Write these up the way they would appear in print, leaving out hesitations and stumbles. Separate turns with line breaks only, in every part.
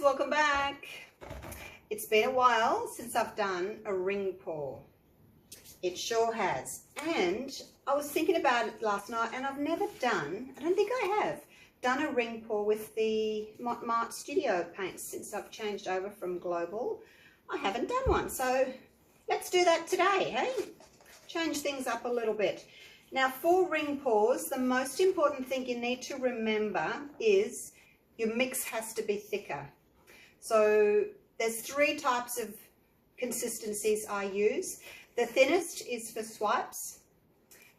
welcome back. It's been a while since I've done a ring pour. It sure has. And I was thinking about it last night and I've never done, I don't think I have, done a ring pour with the Mont Marte Studio paints since I've changed over from Global. I haven't done one, so let's do that today, hey? Change things up a little bit. Now for ring pours, the most important thing you need to remember is your mix has to be thicker. So there's three types of consistencies I use. The thinnest is for swipes,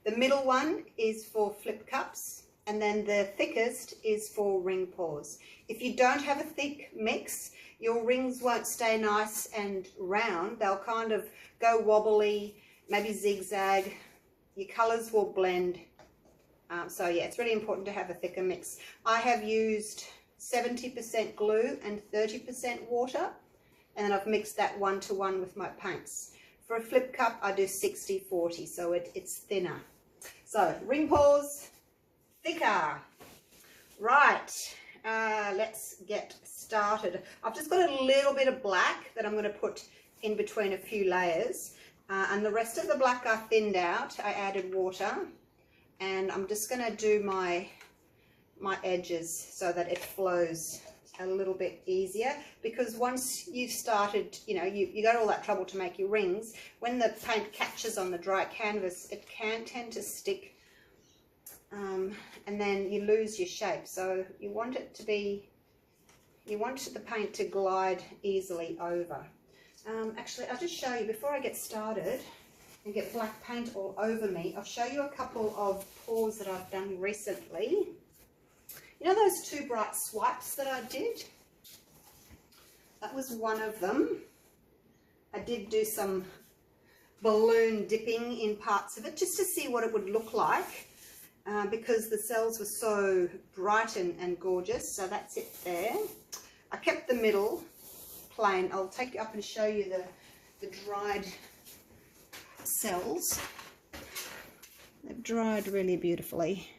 the middle one is for flip cups, and then the thickest is for ring pours. If you don't have a thick mix, your rings won't stay nice and round. They'll kind of go wobbly, maybe zigzag. Your colours will blend. So yeah, it's really important to have a thicker mix. I have used 70% glue and 30% water, and then I've mixed that 1-to-1 with my paints. For a flip cup, I do 60-40, so it's thinner. So ring pours, thicker. Right, let's get started. I've just got a little bit of black that I'm going to put in between a few layers, and the rest of the black I thinned out. I added water, and I'm just going to do my edges so that it flows a little bit easier, because once you've started, you know, you got all that trouble to make your rings, when the paint catches on the dry canvas, it can tend to stick, and then you lose your shape. So you want it to be, you want the paint to glide easily over. Actually, I'll just show you before I get started and get black paint all over me. I'll show you a couple of pours that I've done recently. You know those two bright swipes that I did? That was one of them. I did do some balloon dipping in parts of it just to see what it would look like, because the cells were so bright and gorgeous. So that's it there. I kept the middle plain. I'll take you up and show you the dried cells. They've dried really beautifully.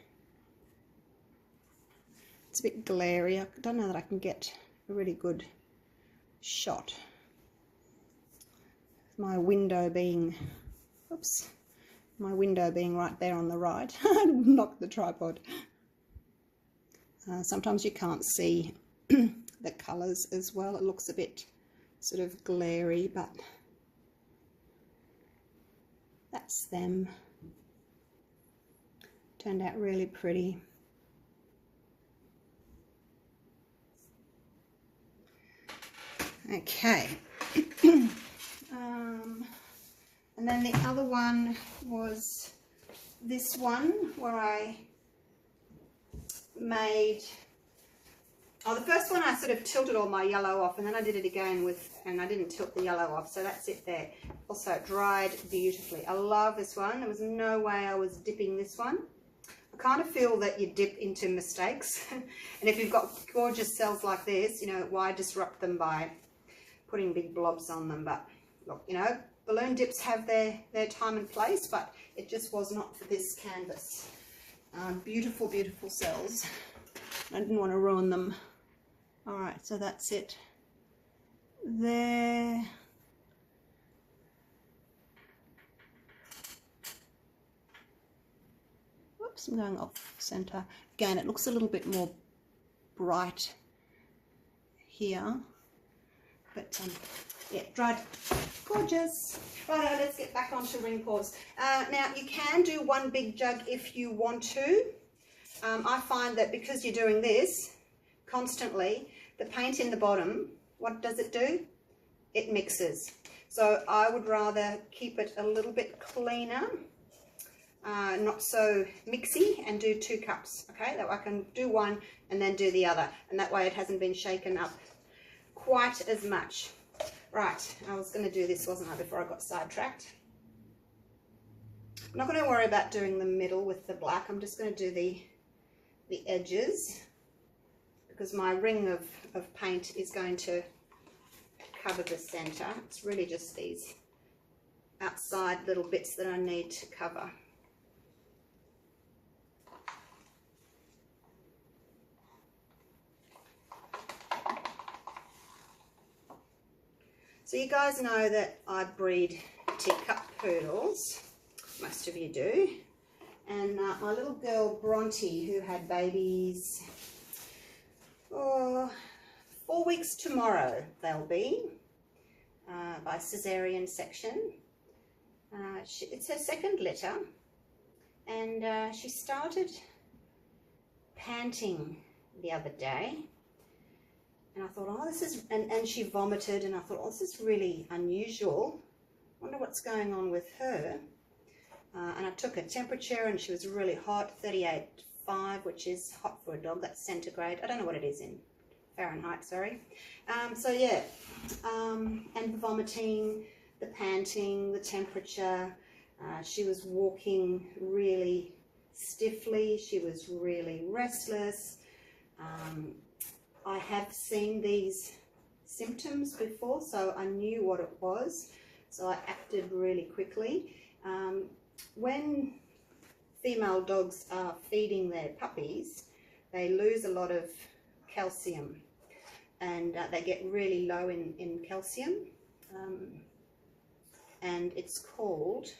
It's a bit glary. I don't know that I can get a really good shot. My window being, oops, my window being right there on the right. I knocked the tripod. Sometimes you can't see the colours as well. It looks a bit sort of glary, but that's them. Turned out really pretty. Okay, and then the other one was this one where I made, the first one I sort of tilted all my yellow off, and then I did it again and I didn't tilt the yellow off, so that's it there. Also it dried beautifully. I love this one. There was no way I was dipping this one. I kind of feel that you dip into mistakes and if you've got gorgeous cells like this, you know, why disrupt them by putting big blobs on them? But look, you know, balloon dips have their time and place, but it just was not for this canvas. Beautiful, beautiful cells. I didn't want to ruin them. All right, so that's it there. Whoops, I'm going off center. Again, it looks a little bit more bright here. But yeah, dried gorgeous. Right, let's get back onto ring pours. Now you can do one big jug if you want to. I find that because you're doing this constantly, the paint in the bottom, what does it do? It mixes. So I would rather keep it a little bit cleaner, not so mixy, and do 2 cups. Okay, that way I can do one and then do the other, and that way it hasn't been shaken up quite as much. Right, I was going to do this, wasn't I, before I got sidetracked. I'm not going to worry about doing the middle with the black. I'm just going to do the edges, because my ring of paint is going to cover the center. It's really just these outside little bits that I need to cover. So you guys know that I breed teacup poodles, most of you do, and my little girl Bronte, who had babies, 4 weeks tomorrow they'll be, by cesarean section. It's her second litter, and she started panting the other day, and I thought, oh, this is, and she vomited, and I thought, oh, this is really unusual. Wonder what's going on with her. And I took her temperature, and she was really hot, 38.5, which is hot for a dog. That's centigrade. I don't know what it is in Fahrenheit, sorry. So yeah, and the vomiting, the panting, the temperature. She was walking really stiffly. She was really restless. I have seen these symptoms before, so I knew what it was. So I acted really quickly. When female dogs are feeding their puppies, they lose a lot of calcium, and they get really low in calcium, and it's called,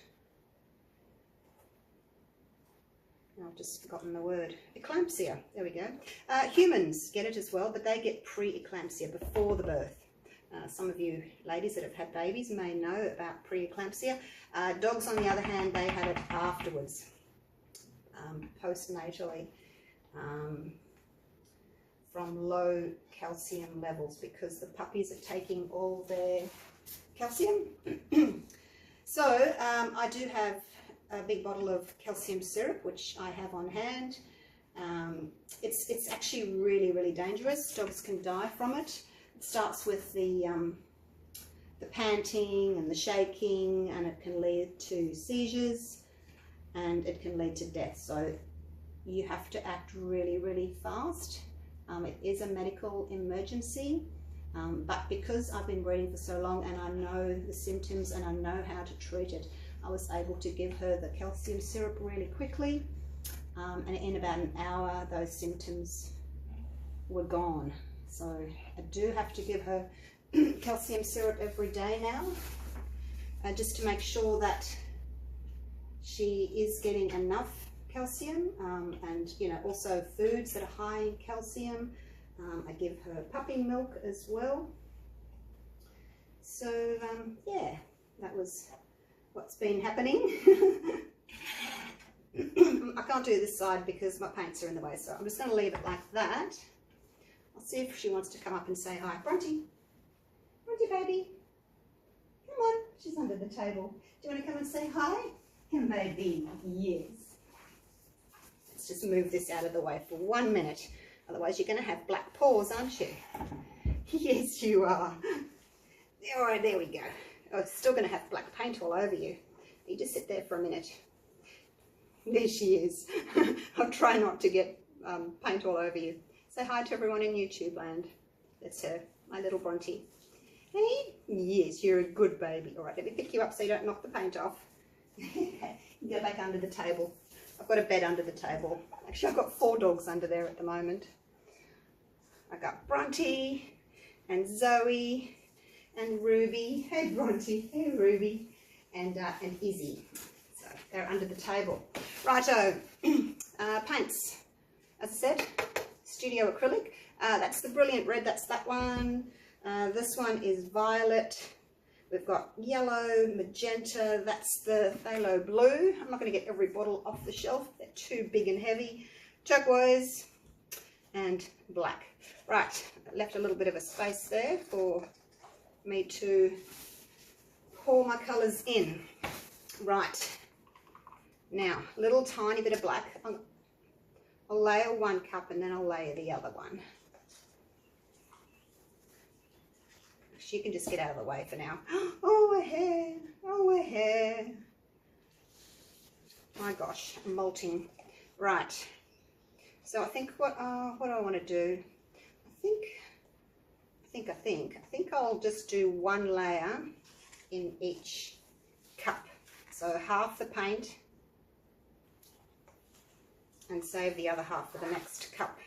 I've just forgotten the word, eclampsia. There we go. Humans get it as well, but they get pre-eclampsia, before the birth. Some of you ladies that have had babies may know about pre-eclampsia. Dogs, on the other hand, they have it afterwards, postnatally, from low calcium levels, because the puppies are taking all their calcium. So I do have a big bottle of calcium syrup, which I have on hand. It's actually really, really dangerous. Dogs can die from it. It starts with the panting and the shaking, and it can lead to seizures, and it can lead to death. So you have to act really, really fast. It is a medical emergency, but because I've been breeding for so long and I know the symptoms and I know how to treat it, I was able to give her the calcium syrup really quickly, and in about an hour those symptoms were gone. So I do have to give her calcium syrup every day now, just to make sure that she is getting enough calcium, and you know, also foods that are high in calcium. I give her puppy milk as well. So yeah, that was what's been happening. I can't do this side because my paints are in the way, so I'm just going to leave it like that. I'll see if she wants to come up and say hi. Bronte, Bronte baby, come on, she's under the table. Do you want to come and say hi? Come baby, yes. Let's just move this out of the way for 1 minute. Otherwise you're going to have black paws, aren't you? Yes, you are. All right, there we go. Oh, it's still going to have black paint all over you. You just sit there for a minute. There she is. I'll try not to get paint all over you. Say hi to everyone in YouTube land. That's her, my little Bronte. Hey, yes, you're a good baby. All right, let me pick you up so you don't knock the paint off. You go back under the table. I've got a bed under the table. Actually, I've got 4 dogs under there at the moment. I've got Bronte and Zoe and Ruby. Hey, Bronte. Hey, Ruby. And Izzy. So they're under the table. Righto. Paints. As I said, Studio Acrylic. That's the Brilliant Red. That's that one. This one is violet. We've got yellow, magenta, that's the phthalo blue. I'm not going to get every bottle off the shelf. They're too big and heavy. Turquoise and black. Right, I left a little bit of a space there for me to pour my colours in. Right, now, a little tiny bit of black. I'll layer 1 cup and then I'll layer the other one. You can just get out of the way for now. Oh, her hair. Oh, her hair. My gosh, I'm molting. Right. So I think what do I want to do? I think I'll just do 1 layer in each cup. So half the paint and save the other half for the next cup.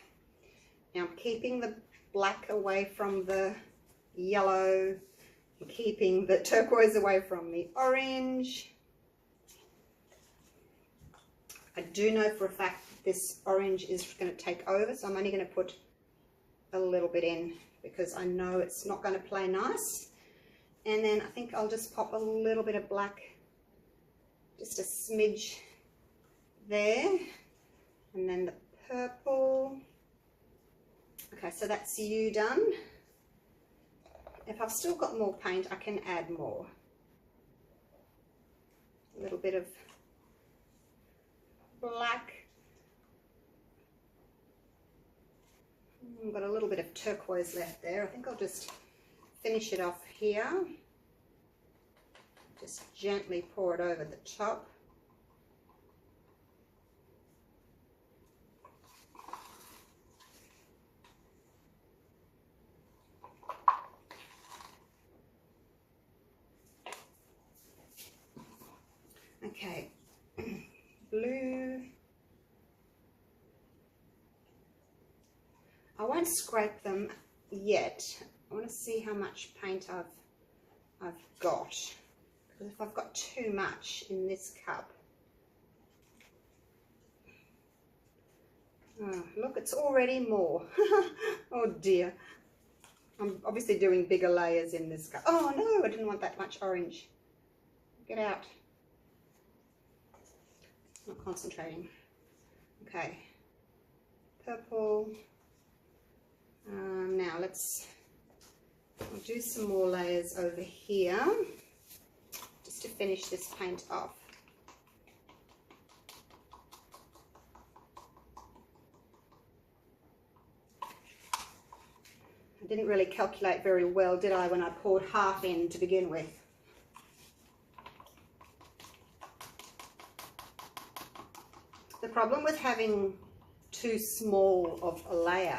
Now I'm keeping the black away from the yellow keeping the turquoise away from the orange. I do know for a fact this orange is going to take over, so I'm only going to put a little bit in because I know it's not going to play nice. And then I think I'll just pop a little bit of black, just a smidge there, and then the purple. Okay, so that's you done. If I've still got more paint, I can add more. A little bit of black. I've got a little bit of turquoise left there. I think I'll just finish it off here. Just gently pour it over the top. Okay, blue. I won't scrape them yet. I want to see how much paint I've got. Because if I've got too much in this cup, oh, look, it's already more. Oh dear. I'm obviously doing bigger layers in this cup. Oh no, I didn't want that much orange. Get out. Not concentrating. Okay, purple. Now I'll do some more layers over here just to finish this paint off. I didn't really calculate very well, did I, when I poured half in to begin with? The problem with having too small of a layer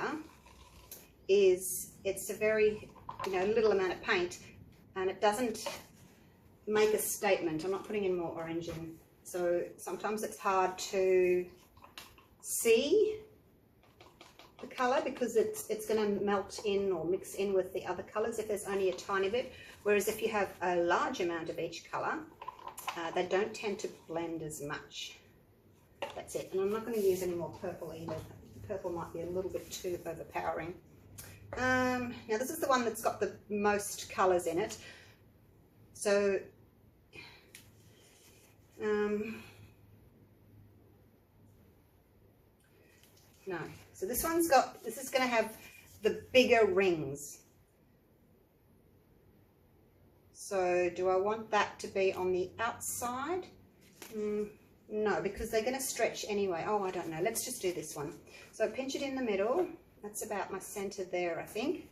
is it's a very, little amount of paint, and it doesn't make a statement. I'm not putting in more orange in, so sometimes it's hard to see the color because it's going to melt in or mix in with the other colors if there's only a tiny bit, whereas if you have a large amount of each color, they don't tend to blend as much. That's it. And I'm not going to use any more purple either. The purple might be a little bit too overpowering. Now this is the one that's got the most colours in it. So no. So this is going to have the bigger rings. So do I want that to be on the outside? No, because they're going to stretch anyway. Oh, I don't know. Let's just do this one. So pinch it in the middle. That's about my center there, I think.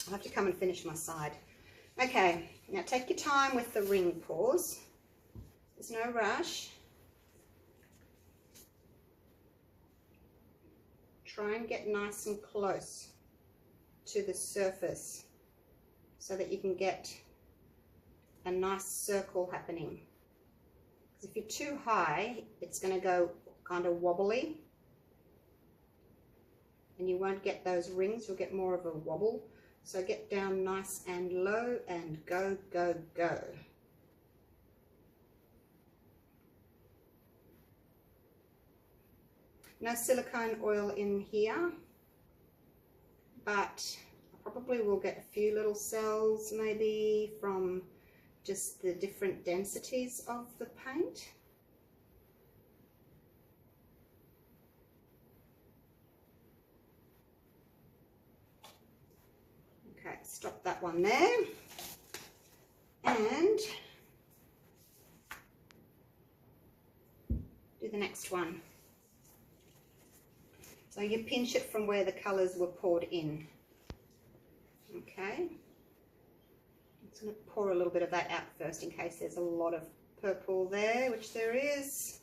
I'll have to come and finish my side. Okay, now take your time with the ring pours. There's no rush. Try and get nice and close to the surface so that you can get a nice circle happening. If you're too high, it's going to go kind of wobbly and you won't get those rings. You'll get more of a wobble. So get down nice and low and go, go, go. No silicone oil in here, but I probably will get a few little cells maybe from just the different densities of the paint. Okay, stop that one there. And do the next one. So you pinch it from where the colours were poured in. Okay. I'm going to pour a little bit of that out first in case there's a lot of purple there, which there is.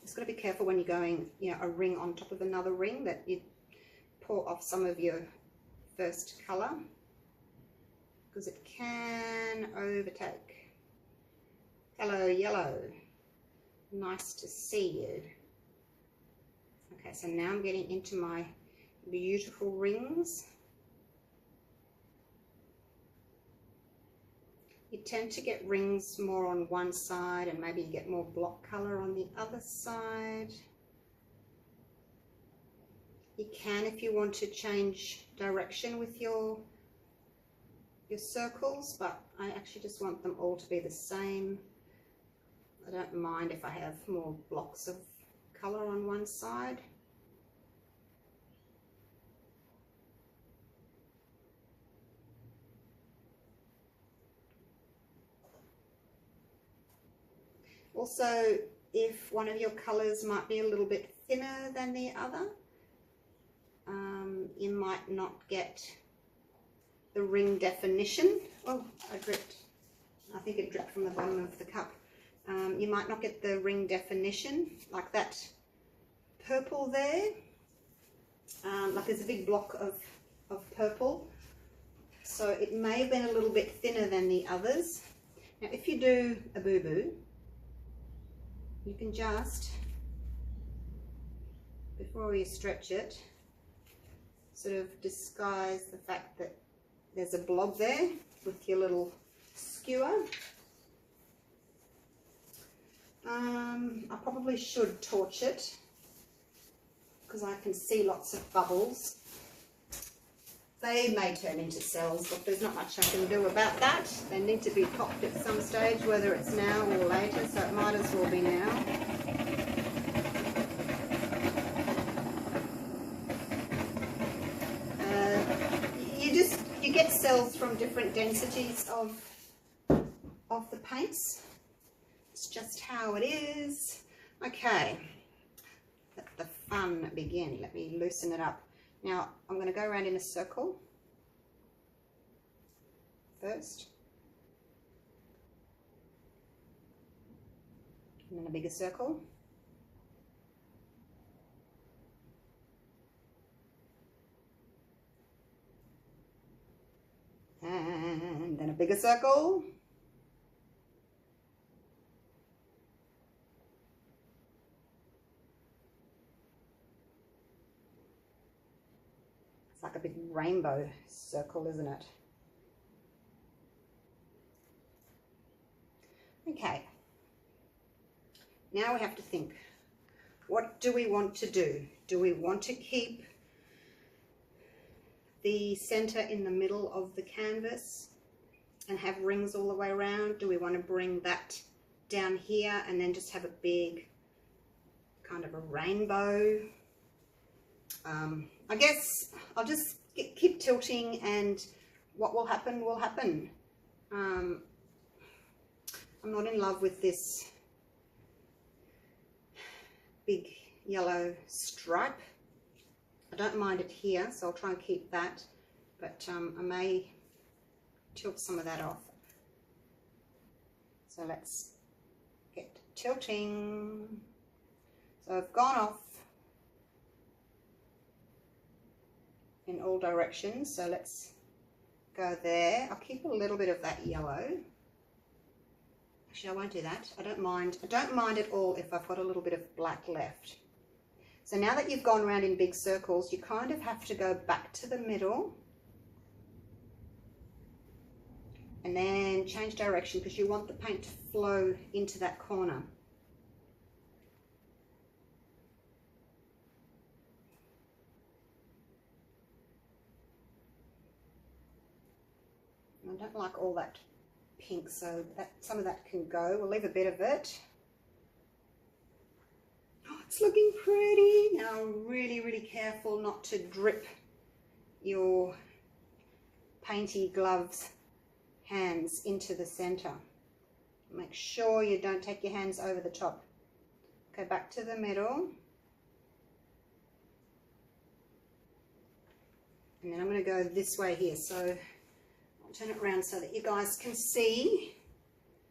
Just got to be careful when you're going, a ring on top of another ring, that you pour off some of your first colour because it can overtake. Hello, yellow. Nice to see you. Okay, so now I'm getting into my beautiful rings. You tend to get rings more on one side and maybe you get more block color on the other side. You can, if you want to, change direction with your circles, but I actually just want them all to be the same. I don't mind if I have more blocks of color on one side. Also, if one of your colors might be a little bit thinner than the other, you might not get the ring definition. Oh, I dripped. I think it dripped from the bottom of the cup. You might not get the ring definition, like that purple there. Like there's a big block of purple. So it may have been a little bit thinner than the others. Now if you do a boo-boo, you can just, before you stretch it, sort of disguise the fact that there's a blob there with your little skewer. I probably should torch it because I can see lots of bubbles. They may turn into cells, but there's not much I can do about that. They need to be popped at some stage, whether it's now or later, so it might as well be now. You get cells from different densities of the paints. It's just how it is. Okay, let the fun begin. Let me loosen it up. Now I'm going to go around in a circle first, and then a bigger circle, and then a bigger circle, it's like a big rainbow circle, isn't it? Okay, now we have to think, what do we want to do? Do we want to keep the center in the middle of the canvas and have rings all the way around? Do we want to bring that down here and then just have a big kind of a rainbow? I guess I'll just keep tilting and what will happen will happen. I'm not in love with this big yellow stripe. I don't mind it here, so I'll try and keep that, but I may tilt some of that off. So let's get tilting. So I've gone off in all directions, so let's go there. I'll keep a little bit of that yellow. Actually, I won't do that. I don't mind at all if I've got a little bit of black left. So now that you've gone around in big circles, you kind of have to go back to the middle and then change direction because you want the paint to flow into that corner. I don't like all that pink, so that some of that can go. We'll leave a bit of it. Oh, it's looking pretty. Now really, really careful not to drip your painty gloves hands into the center. Make sure you don't take your hands over the top. Go back to the middle. And then I'm going to go this way here. So I'll turn it around so that you guys can see,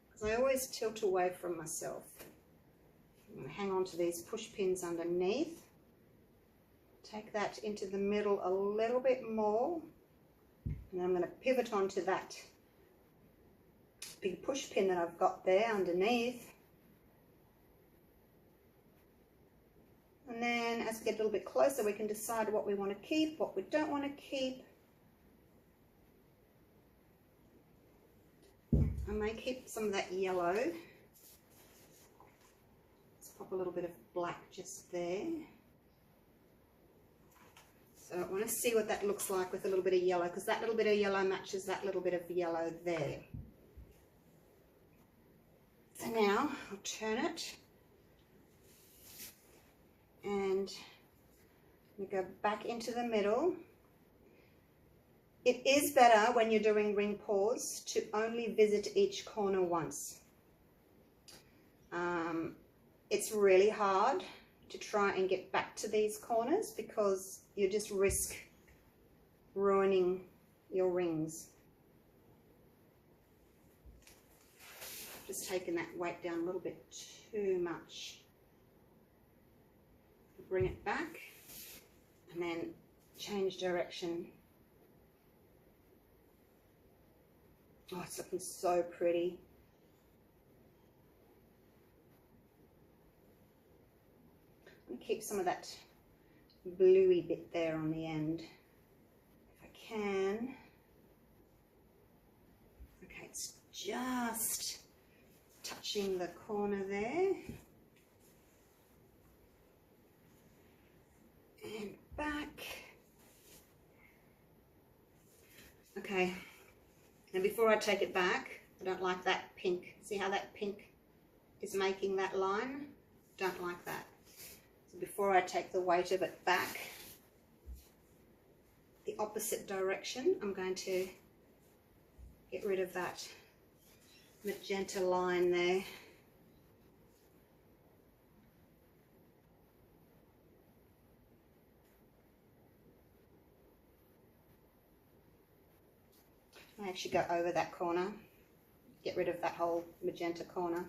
because I always tilt away from myself. I'm going to hang on to these push pins underneath. Take that into the middle a little bit more. And then I'm going to pivot onto that big push pin that I've got there underneath. And then as we get a little bit closer, we can decide what we want to keep, what we don't want to keep. I may keep some of that yellow. Let's pop a little bit of black just there. So I want to see what that looks like with a little bit of yellow, because that little bit of yellow matches that little bit of yellow there. So now I'll turn it and we go back into the middle. It is better when you're doing ring pours to only visit each corner once. It's really hard to try and get back to these corners because you just risk ruining your rings. Just taking that weight down a little bit too much. Bring it back and then change direction. Oh, it's looking so pretty. I'm gonna keep some of that bluey bit there on the end, if I can. Okay, it's just touching the corner there. And back. Okay, and before I take it back, I don't like that pink. See how that pink is making that line? Don't like that. So before I take the weight of it back, the opposite direction, I'm going to get rid of that magenta line there. I actually go over that corner, get rid of that whole magenta corner.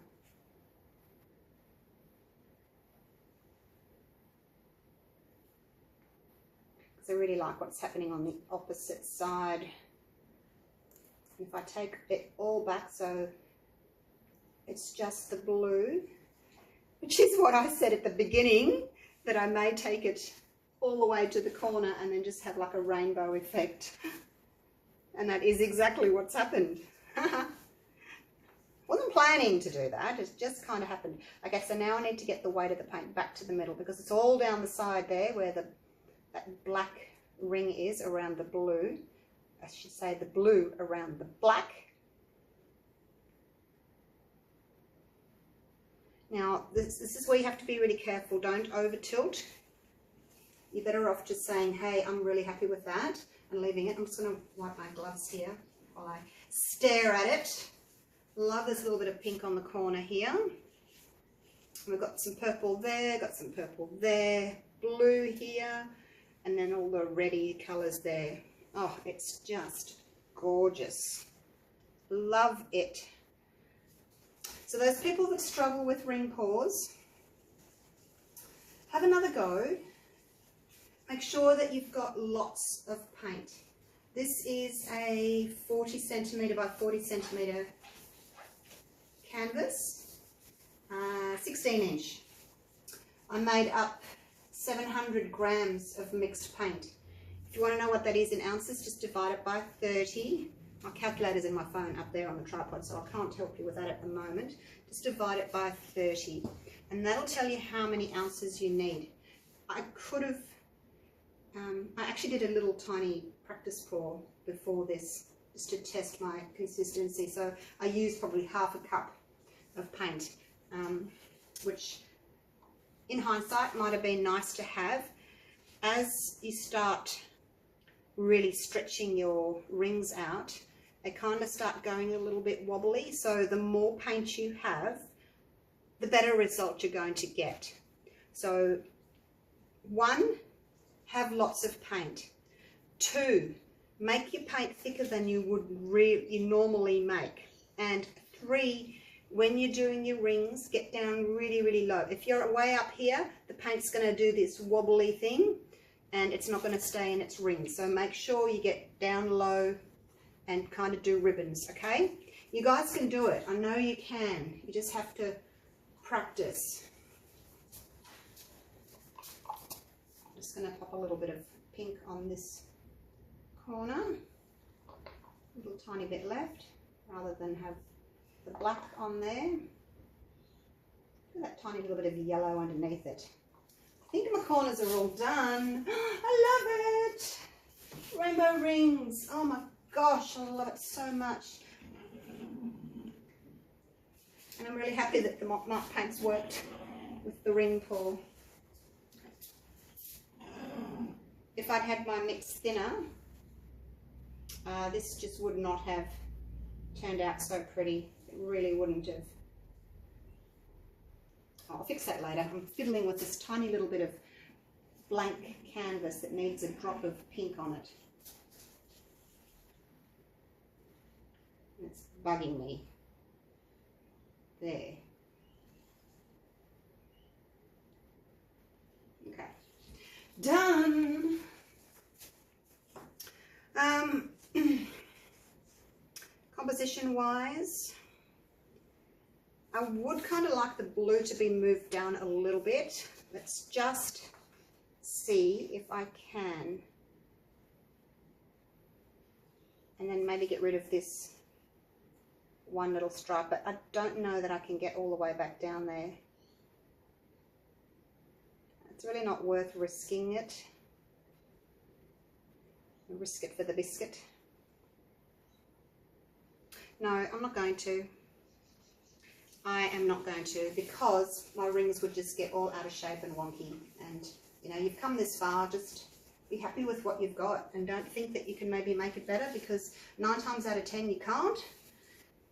Because I really like what's happening on the opposite side. If I take it all back so it's just the blue, which is what I said at the beginning, that I may take it all the way to the corner and then just have like a rainbow effect. And that is exactly what's happened. Wasn't planning to do that, it just kind of happened. Okay, so now I need to get the weight of the paint back to the middle because it's all down the side there where that black ring is around the blue. I should say the blue around the black. Now, this is where you have to be really careful. Don't over tilt. You're better off just saying, hey, I'm really happy with that, and leaving it. I'm just going to wipe my gloves here while I stare at it. Love this little bit of pink on the corner here. We've got some purple there, got some purple there, blue here, and then all the reddy colours there. Oh, it's just gorgeous. Love it. So those people that struggle with ring pours, have another go. Make sure that you've got lots of paint. This is a 40 centimetre by 40 centimetre canvas, 16 inch. I made up 700 grams of mixed paint. If you want to know what that is in ounces, just divide it by 30. My calculator's in my phone up there on the tripod, so I can't help you with that at the moment. Just divide it by 30, and that'll tell you how many ounces you need. I could have, I actually did a little tiny practice pour before this, just to test my consistency. So I used probably half a cup of paint, which in hindsight might have been nice to have. As you start really stretching your rings out, they kind of start going a little bit wobbly. So the more paint you have, the better result you're going to get. So 1, have lots of paint. 2, make your paint thicker than you would normally make. And 3, when you're doing your rings, get down really, really low. If you're way up here, the paint's going to do this wobbly thing and it's not going to stay in its rings. So make sure you get down low and kind of do ribbons, okay? You guys can do it. I know you can. You just have to practice. just going to pop a little bit of pink on this corner, a little tiny bit left, rather than have the black on there. That tiny little bit of yellow underneath it. I think my corners are all done. I love it! Rainbow rings. Oh my gosh, I love it so much. And I'm really happy that the Mont Marte paints worked with the ring pull. If I'd had my mix thinner, this just would not have turned out so pretty. It really wouldn't have. I'll fix that later. I'm fiddling with this tiny little bit of blank canvas that needs a drop of pink on it. It's bugging me. There. Okay. Done! Composition wise, I would kind of like the blue to be moved down a little bit. Let's just see if I can. And then maybe get rid of this one little stripe, but I don't know that I can get all the way back down there. It's really not worth risking it. I'll risk it for the biscuit. No, I'm not going to. I am not going to, because my rings would just get all out of shape and wonky. And you know, you've come this far, just be happy with what you've got and don't think that you can maybe make it better, because 9 times out of 10 you can't,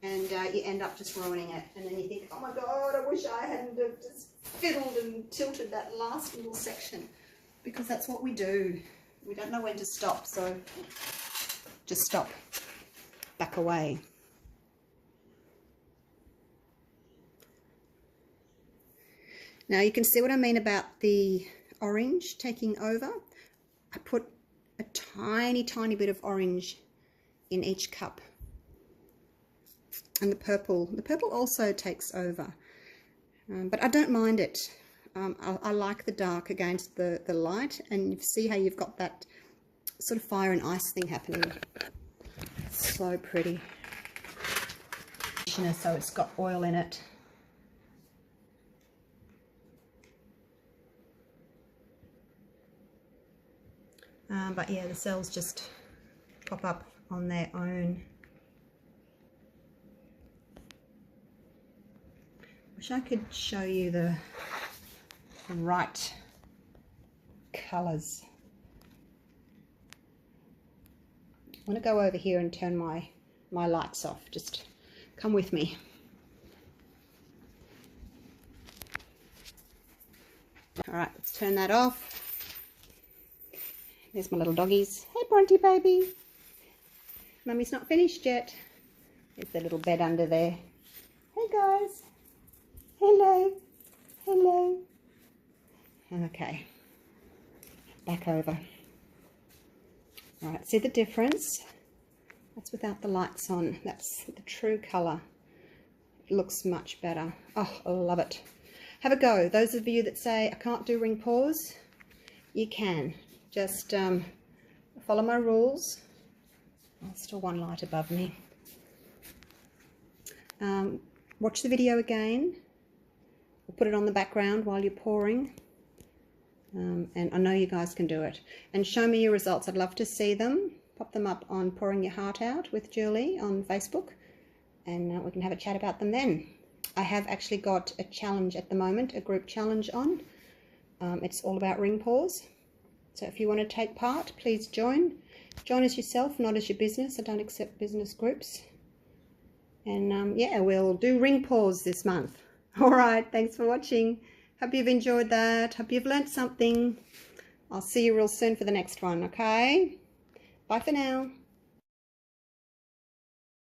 and you end up just ruining it. And then you think, oh my God, I wish I hadn't have just fiddled and tilted that last little section, because that's what we do. We don't know when to stop, so just stop, back away. Now you can see what I mean about the orange taking over. I put a tiny, tiny bit of orange in each cup. And the purple also takes over. But I don't mind it. I like the dark against the light, and you see how you've got that sort of fire and ice thing happening. So pretty. So it's got oil in it. But yeah, the cells just pop up on their own. Wish I could show you the right colours. I'm going to go over here and turn my lights off. Just come with me. All right, let's turn that off. There's my little doggies. Hey, Bronte baby. Mummy's not finished yet. There's the little bed under there. Hey, guys. Hello. Hello. Okay. Back over. All right, see the difference? That's without the lights on. That's the true colour. It looks much better. Oh, I love it. Have a go. Those of you that say, I can't do ring pours, you can. Just follow my rules. Oh, still one light above me. Watch the video again. We'll put it on the background while you're pouring. And I know you guys can do it. And show me your results. I'd love to see them. Pop them up on Pouring Your Heart Out with Julie on Facebook. And we can have a chat about them then. I have actually got a challenge at the moment, a group challenge on. It's all about ring pours. So if you want to take part, please join. Join as yourself, not as your business. I don't accept business groups. And yeah, we'll do ring pours this month. All right, thanks for watching. Hope you've enjoyed that. Hope you've learnt something. I'll see you real soon for the next one, okay? Bye for now.